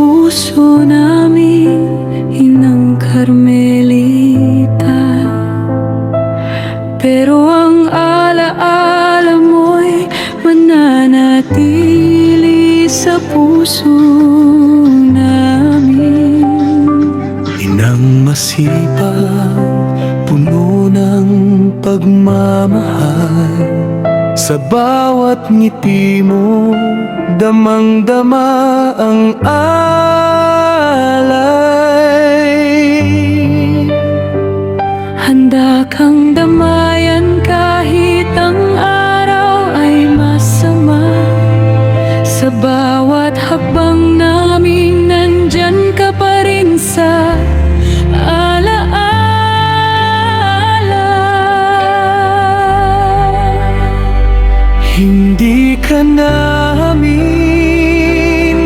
puso namin, Inang Carmelita. Pero ang alaala mo'y mananatili sa puso namin. Inang masipag, puno ng pagmamahal. Sa bawat ngiti mo, damang-dama ang alay. Handa kang damayan kahit ang araw ay masama. Sa bawat hakbang namin, nandyan ka pa rin sa alaala. Hindi ka namin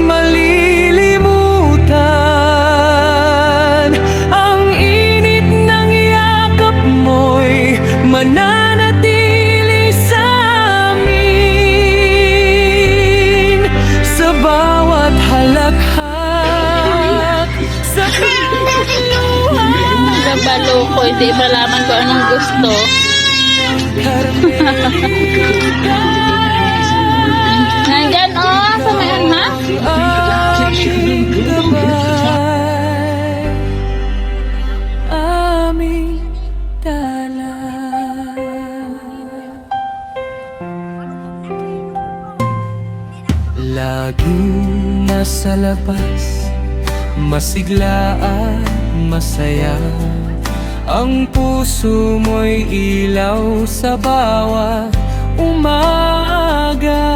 malilimutan. Ang init ng yakap mo'y mananatili sa amin. Sa bawat halakhak, sa bawat luha, Nagabalo ko, hindi malaman ko anong gusto. Nandyan sa mayan ha? aming gabay, Aming dala. laging nasa labas, masigla at masaya. Ang puso mo'y ilaw sa bawat umaga.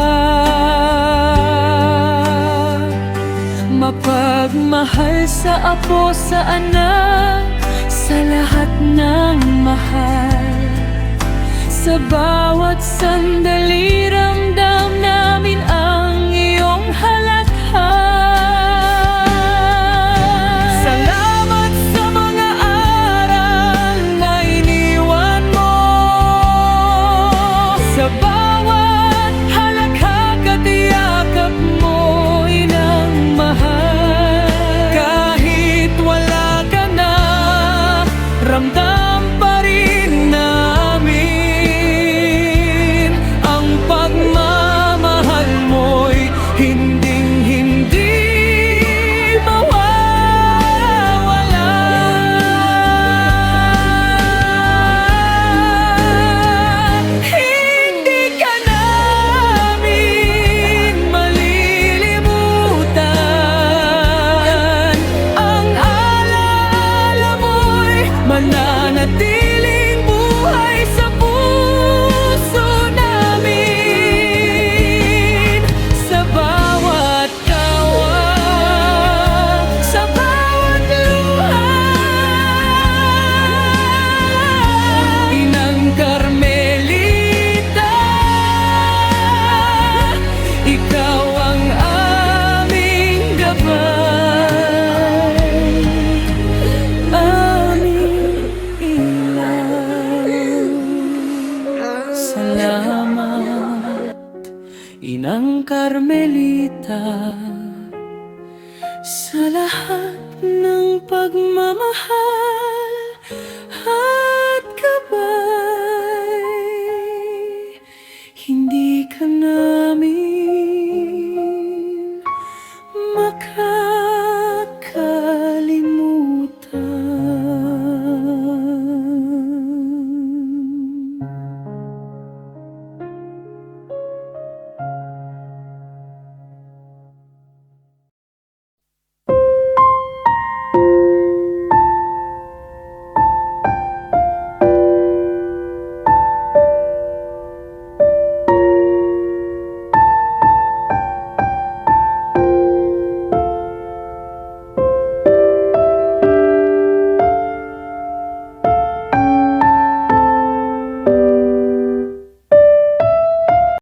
Mapagmahal sa apo, sa anak, sa lahat ng mahal. Sa bawat sandali, ramdam namin ang iyong halakhak. Salamat sa mga aral na iniwan mo. Sa bawat halakhak at yakap mo, inang mahal. Kahit wala ka na, ramdam pa rin namin ang pagmamahal mo'y hinding-hindi mawawala. Hindi ka namin malilimutan. Ang alaala mo'y mananatiling buhay sa puso namin. Sa bawat tawa, sa bawat luha, Inang Carmelita, ikaw ang aming gabay, aming ilaw. Salamat, Inang Carmelita, sa lahat ng pagmamahal.